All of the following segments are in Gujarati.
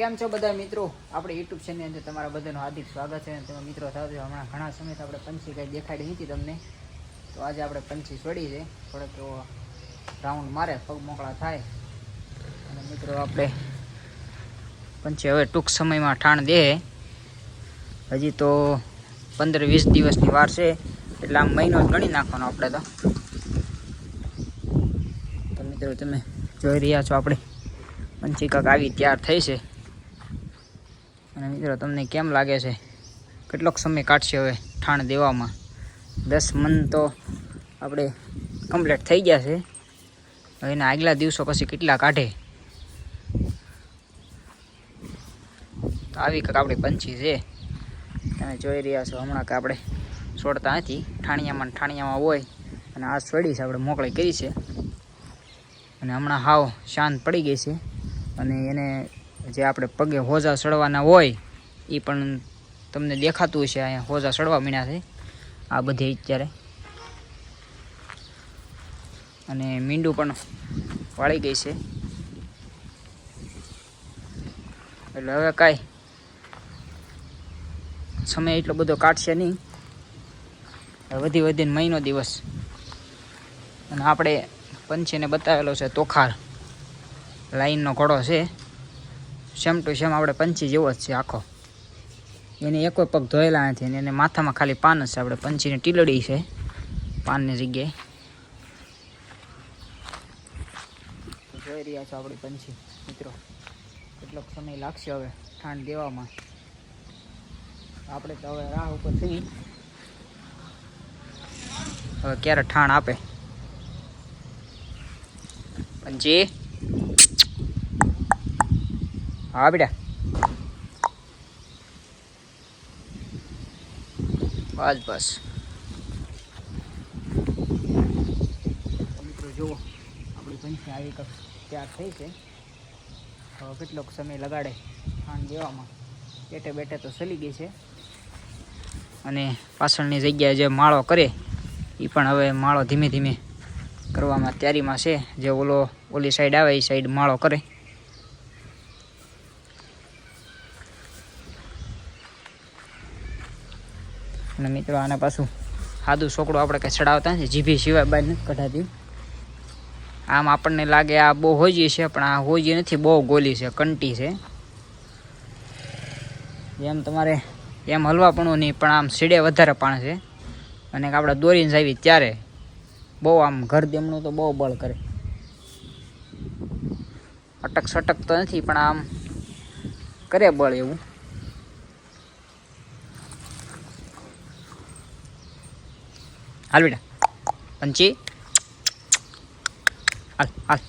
કેમ છો બધા મિત્રો? આપણે યુટ્યુબ ચેનલ અંદર તમારા બધાનું હાર્દિક સ્વાગત છે. તમે મિત્રો થાવ હમણાં ઘણા સમયથી આપણે પંછી કંઈ દેખાડી નથી તમને, તો આજે આપણે પંછી છોડી છે. થોડોક એવો રાઉન્ડ મારે, પગ મોકળા થાય. અને મિત્રો આપણે પંછી હવે ટૂંક સમયમાં ઠાણ દે. હજી તો 15-20 દિવસની વાર છે, એટલે આમ મહિનો જ ગણી નાખવાનો આપણે તો મિત્રો તમે જોઈ રહ્યા છો આપણે પંછી કાંક આવી તૈયાર થઈ છે. અને મિત્રો તમને કેમ લાગે છે કેટલોક સમય કાઢશે હવે ઠાણ દેવામાં? 10 મણ તો આપણે કમ્પ્લીટ થઈ ગયા છે. હવે એના આગલા દિવસો પછી કેટલા કાઢે? તો આવી કાંક આપણી પંછી છે. તમે જોઈ રહ્યા છો હમણાં કે આપણે છોડતા નથી, ઠાણિયામાં હોય. અને આ છોડી છે, આપણે મોકળી કરી છે. અને હમણાં હાવ શાંત પડી ગઈ છે. અને એને જે આપણે પગે હોજા સડવાના હોય એ પણ તમને દેખાતું હશે. અહીંયા હોજા સડવા મીણ્યા છે આ બધી અત્યારે. અને મીંડું પણ વાળી ગઈ છે. એટલે હવે કાંઈ સમય એટલો બધો કાઢશે નહીં, વધીને મહિનો દિવસ. અને આપણે પંછીને બતાવેલો છે તોખાર લાઈનનો ઘોડો છે, સેમ ટુ સેમ આપણે પંછી જેવો જ છે આખો. એને એકો પગ ધોયેલા નથી, અને એને માથામાં ખાલી પાન જ છે. આપણે પંછીને ટીલડી છે પાનની જગ્યાએ. જોઈ રહ્યા છો આપણી પંછી મિત્રો, કેટલોક સમય લાગશે હવે ઠાણ દેવામાં. આપણે તો હવે રાહ ઉપર થઈ, હવે ક્યારે ઠાણ આપે પંછી. હા બેટા, બસ મિત્રો જુઓ આપણી પંછી આવી કંઈક તૈયાર થઈ છે. હવે કેટલોક સમય લગાડે ઠાણ દેવામાં. બેઠે તો સલી ગઈ છે. અને પાછળની જગ્યાએ જે માળો કરે એ પણ હવે માળો ધીમે ધીમે કરવામાં તૈયારીમાં છે. જે ઓલી સાઈડ આવે એ સાઈડ માળો કરે. અને મિત્રો આને પાછું સાદું છોકડું આપણે કંઈ ચડાવતા નથી, જીભી સિવાય બહાર નથી કઢાતી. આમ આપણને લાગે આ બહુ હોજી છે, પણ આ હોજી નથી, બહુ ગોલી છે, કંટી છે. જેમ તમારે એમ હલવાપણું નહીં, પણ આમ સીડે વધારે પાણ છે. અને આપણે દોરીને જાવી ત્યારે બહુ આમ ઘર દેમણું તો બહુ બળ કરે. અટક સટક તો નથી, પણ આમ કરે બળ એવું. હાલ બેટા પંછી, હાલ હાલ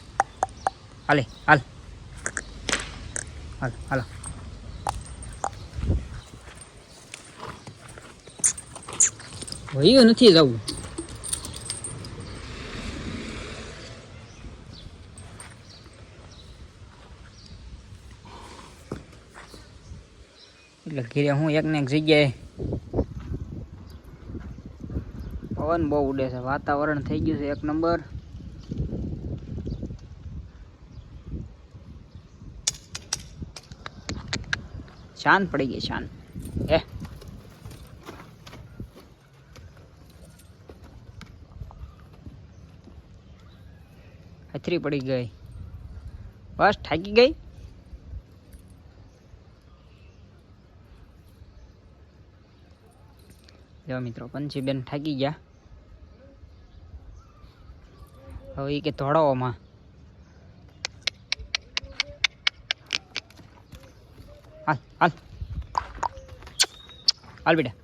હાલે હાલ હાલ હાલો. વયું નથી જવું. એટલે ઘીરે હું એકને એક જગ્યાએ પવન બહુ ઉડે છે, વાતાવરણ થઈ ગયું છે એક નંબર. શાંત પડી ગઈ, શાંત. અથરી પડી ગઈ, બસ થાકી ગઈ. જો મિત્રો પંછી બેન થાકી ગયા. હવે કે ધોળાઓમાં હાલ હાલ હાલ બેટા.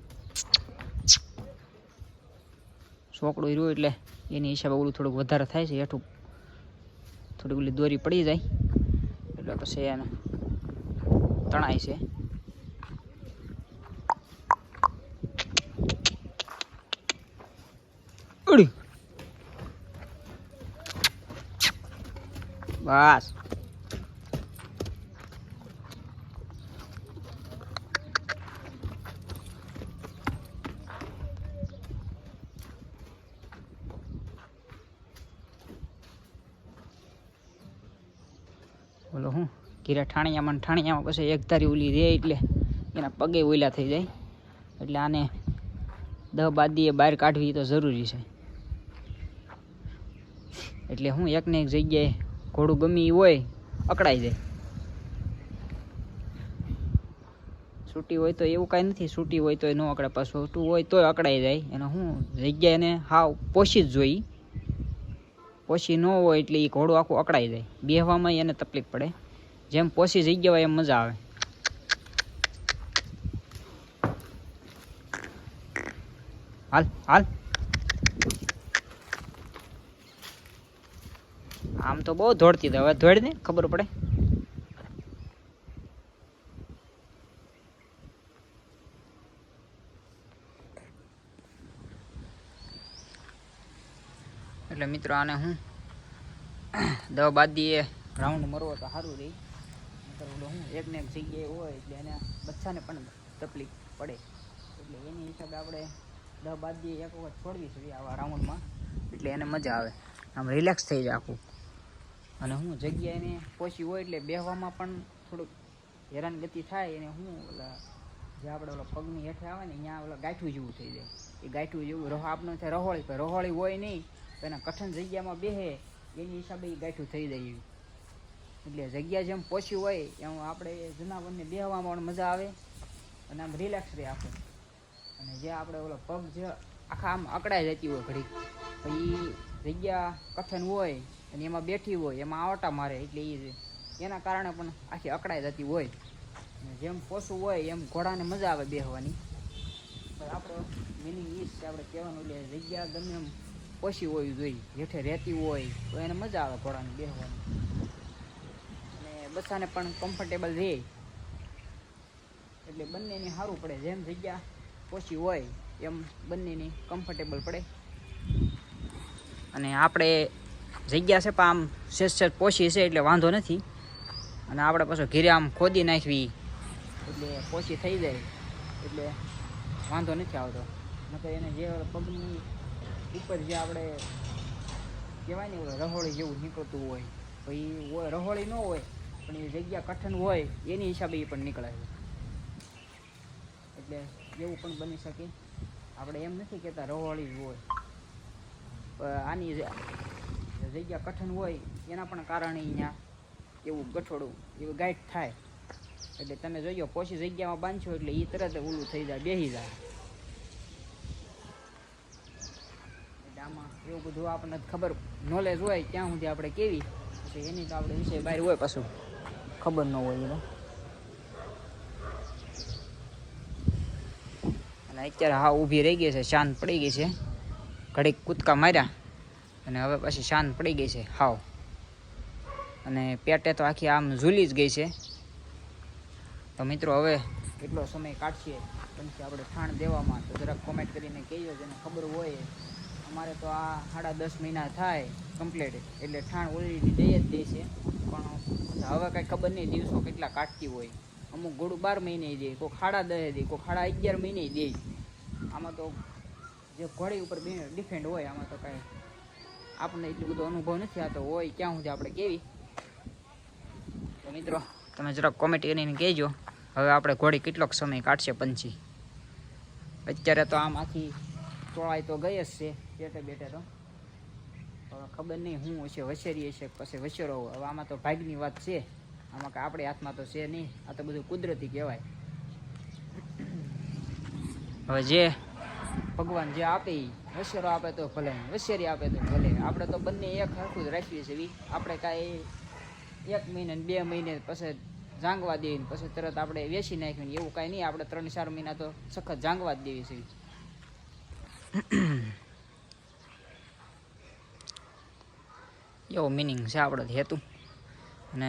છોકડું રહ્યું એટલે એની હિસાબે ઓલું થોડુંક વધારે થાય છે. હેઠું થોડી ઓલી દોરી પડી જાય એટલે પછી એને તણાય છે. બસ બોલો હું ઘીરે ઠાણિયામાં પછી એક ધારી ઓલી રહે એટલે એના પગે ઓઈલા થઈ જાય. એટલે આને 10-12 દીએ બહાર કાઢવી તો જરૂરી છે. એટલે હું એકને એક જગ્યાએ ઘોડું ગમી હોય અકળાઈ જાય. છૂટી હોય તો એવું કાંઈ નથી, છૂટી હોય તો ન અકળાય, પાછું છૂટું હોય તોય અકળાઈ જાય. એને હું જગ્યા એને હાવ પોષી જ જોઈ, પોષી ન હોય એટલે એ ઘોડું આખું અકળાઈ જાય. બેહવામાં એને તકલીફ પડે. જેમ પોષી જગ્યા હોય એમ મજા આવે. હાલ હાલ, આમ તો બહુ દોડતી હતી, હવે દોડ ને ખબર પડે. એટલે મિત્રો આને હું 10-12 દીએ રાઉન્ડ મરવો તો સારું રહી. હું એકને એક જગ્યાએ હોય એટલે એને બચ્ચાને પણ તકલીફ પડે. એટલે એની હિસાબે આપણે 10-12 દીએ એક વખત છોડવી જોઈએ આવા રાઉન્ડમાં. એટલે એને મજા આવે, આમ રિલેક્સ થઈ જાય આખું. અને હું જગ્યા એને પોછી હોય એટલે બેહવામાં પણ થોડુંક હેરાનગતિ થાય. એને હું ઓલા જે આપણે ઓલા પગની હેઠે આવે ને ત્યાં ઓલા ગાંઠું જેવું થઈ જાય. એ ગાંઠું જેવું આપણે થાય રહોળી હોય નહીં તો એના કઠણ જગ્યામાં બેહે એની હિસાબે એ ગાંઠું થઈ જાય એવી. એટલે જગ્યા જેમ પોછી હોય એમ આપણે જનાવરને બેહવામાં પણ મજા આવે અને આમ રિલેક્સ રહે આખું. અને જે આપણે ઓલો પગ જે આખા આમ અકળાઈ જતી હોય ઘડીક, તો એ જગ્યા કઠણ હોય અને એમાં બેઠી હોય એમાં આવટા મારે એટલે એના કારણે પણ આખી અકળાઈ જતી હોય. જેમ પોસું હોય એમ ઘોડાને મજા આવે બેહવાની. પણ આપણો મિનિંગ એ છે આપણે કહેવાનું, એટલે જગ્યા ગમે એમ પોસી હોવી જોઈએ, હેઠે રહેતી હોય તો એને મજા આવે ઘોડાને બેહવાની. અને બચ્ચાને પણ કમ્ફર્ટેબલ રહે એટલે બંનેને સારું પડે. જેમ જગ્યા પોસી હોય એમ બંનેની કમ્ફર્ટેબલ પડે. અને આપણે જગ્યા છે પણ આમ સેજ પોસી છે એટલે વાંધો નથી. અને આપણે પાછું ઘીરે આમ ખોદી નાખવી એટલે પોસી થઈ જાય એટલે વાંધો નથી આવતો. નકર એને જે પગની ઉપર જે આપણે કહેવાય ને રહોળી જેવું નીકળતું હોય, તો એ રહોળી ન હોય પણ એ જગ્યા કઠણ હોય એની હિસાબે એ પણ નીકળે છે. એટલે એવું પણ બની શકે. આપણે એમ નથી કહેતા રહોળી જ હોય, આની જગ્યા કઠણ હોય એના પણ કારણે અહીંયા એવું ગઠોડું એવું ગાંઠ થાય. એટલે તમે જોજો પોછી જગ્યામાં બાંધશો એટલે એ તરત ઓલું થઈ જાય, બેસી જાય. એટલે આમાં એવું બધું આપણને ખબર નોલેજ હોય ત્યાં સુધી આપણે કેવી, પછી એની તો આપણે વિષય બહાર હોય પાછું ખબર ન હોય એને. અને અત્યારે હા ઊભી રહી ગઈ છે, શાંત પડી ગઈ છે. ઘડીક કૂદકા માર્યા અને હવે પછી શાંત પડી ગઈ છે હાવ. અને પેટે તો આખી આમ ઝૂલી જ ગઈ છે. તો મિત્રો હવે કેટલો સમય કાઢશે પછી આપણે ઠાણ દેવામાં, તો જરાક કોમેન્ટ કરીને કહેજો જેને ખબર હોય. અમારે તો આ 10.5 મહિના થાય કમ્પ્લીટ એટલે ઠાણ ઓલરેડી દઈ જ દે છે. પણ હવે કાંઈ ખબર નહીં દિવસો કેટલા કાઢતી હોય. અમુક ઘોડું 12 મહિને દે, કોઈક 10.5 દે, કોઈક 11.5 મહિને દે. આમાં તો જે ઘોડી ઉપર ડિફેન્ડ હોય, આમાં તો કાંઈ આપણને એટલું બધો અનુભવ નથી. આ તો હોય ક્યાં સુધી આપણે કેવી. તો મિત્રો તમે જરાક કોમેન્ટ કરીને કહેજો હવે આપણે ઘોડી કેટલોક સમય કાઢશે પંછી. અત્યારે તો આમ આખી ચોળાઈ તો ગઈ જ છે બેઠે બેઠે. તો ખબર નહીં શું હશે, વસેરી હશે પછી વસેરો. હવે આમાં તો ભાગની વાત છે, આમાં કાંઈ આપણે હાથમાં તો છે નહીં. આ તો બધું કુદરતી કહેવાય. હવે જે ભગવાન જે આપે વસેરો આપે તો ભલે, વસેરી આપે તો ભલે. આપણે તો બંને એક હરખું જ રાખીએ છીએ. આપણે કાંઈ 1 મહિને 2 મહિને પછી જાંગવા દઈએ પછી તરત આપણે વેચી નાખ્યું એવું કાંઈ નહીં. આપણે 3-4 મહિના તો સખત જાંગવા જ દેવી છે. એવો મિનિંગ છે આપણે હેતુ. અને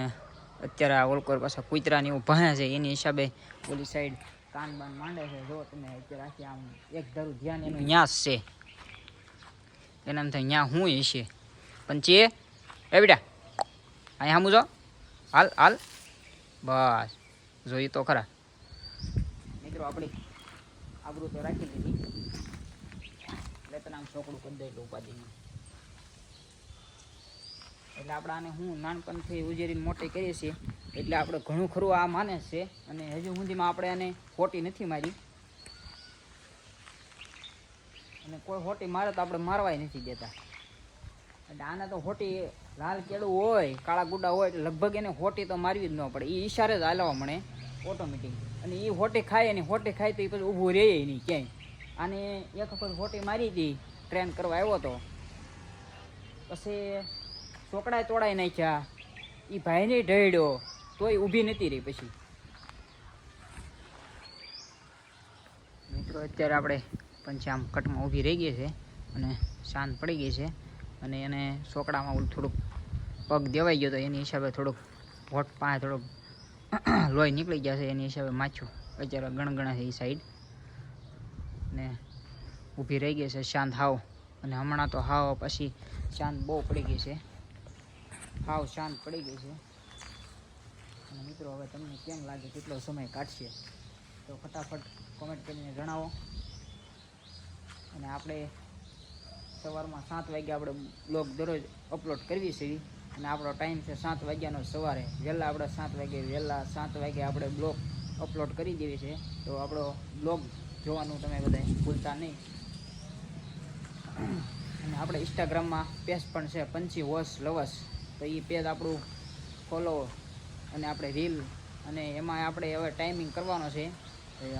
અત્યારે આ ઓલકોર પાછા કૂતરાની એવું ભણે છે એની હિસાબે ઓલી સાઈડ કાન બાન માંડે છે. જો તમે અત્યારે આખી આમ એક ધારું ધ્યાન એનું ન્યાસ છે. એના એમ થાય ન્યા હું હશે પંચી એ બેટા અહીંયા સામું જો હાલ હાલ બસ જોઈ તો ખરા. મિત્રો આપણી આબરૂ તો રાખી લીધી એટલે તને આમ છોકડું કરી દે એટલે ઉપાધિમાં. એટલે આપણે આને હું નાનપણથી ઉજેરીને મોટી કરીએ છીએ એટલે આપણે ઘણું ખરું આ માને છે અને હજુ સુધીમાં આપણે આને હોટી નથી મારી અને કોઈ હોટી મારે તો આપણે મારવાય નથી દેતા. એટલે આને તો હોટી લાલ કેળું હોય કાળા ગુડા હોય એટલે લગભગ એને હોટી તો મારવી જ ન પડે. એ ઈશારે જ હાલવા મળે ઓટોમેટિક. અને એ હોટી ખાય તો એ પછી ઊભું રહે નહીં ક્યાંય. આને એક વખત હોટી મારી હતી, ટ્રેન કરવા આવ્યો હતો, પછી ચોકડાએ તોડાઈ નાખ્યા. એ ભાઈને ઢળ્યો તોય ઊભી નથી રહી. પછી મિત્રો અત્યારે આપણે પંછી આમ કટમાં ઊભી રહી ગઈ છે અને શાંત પડી ગઈ છે. અને એને સોકડામાં થોડુંક પગ દેવાઈ ગયો તો એની હિસાબે થોડુંક હોઠ પાસે થોડુંક લોહી નીકળી ગયા છે. એની હિસાબે માછું અત્યારે ગણગણા છે એ સાઈડ ને ઊભી રહી ગઈ છે શાંત હાવ. અને હમણાં તો હાવ પછી શાંત બહુ પડી ગઈ છે, હાવ શાંત પડી ગઈ છે. અને મિત્રો હવે તમને કેમ લાગે, કેટલો સમય કાઢશે તો ફટાફટ કોમેન્ટ કરીને જણાવો. અને આપણે સવારમાં 7 વાગે આપણે બ્લોગ દરરોજ અપલોડ કરવી છે અને આપણો ટાઈમ છે 7 વાગ્યાનો સવારે. વહેલા આપણે 7 વાગે આપણે બ્લોગ અપલોડ કરી દેવી છે. તો આપણો બ્લોગ જોવાનું તમે બધા ભૂલતા નહીં. અને આપણે ઇન્સ્ટાગ્રામમાં પેજ પણ છે પંછી વોશ લવર્સ, તો એ પેજ આપણું ફોલો અને આપણે રીલ અને એમાં આપણે હવે ટાઈમિંગ કરવાનો છે.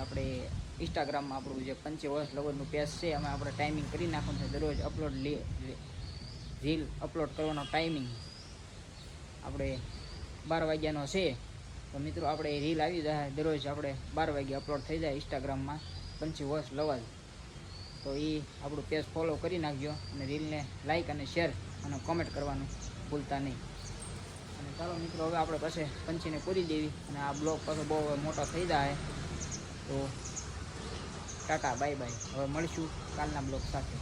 આપણે ઇન્સ્ટાગ્રામમાં આપણું જે પંછી વોશ લવરનું પેજ છે એમાં આપણે ટાઈમિંગ કરી નાખવાનું છે. દરરોજ અપલોડ રીલ અપલોડ કરવાનો ટાઈમિંગ આપણે 12 વાગ્યાનો છે. તો મિત્રો આપણે રીલ આવી જાય દરરોજ આપણે 12 વાગે અપલોડ થઈ જાય ઇન્સ્ટાગ્રામમાં પંછી વોશ લવર. તો એ આપણું પેજ ફોલો કરી નાખજો અને રીલને લાઇક અને શેર અને કોમેન્ટ કરવાનું ભૂલતા નહીં. અને ચાલો મિત્રો હવે આપણે પાસે પંછીને પૂરી દેવી અને આ બ્લોગ પાછો બહુ મોટો થઈ જાય. તો ટાટા બાય બાય. હવે મળીશું કાલના બ્લોગ સાથે.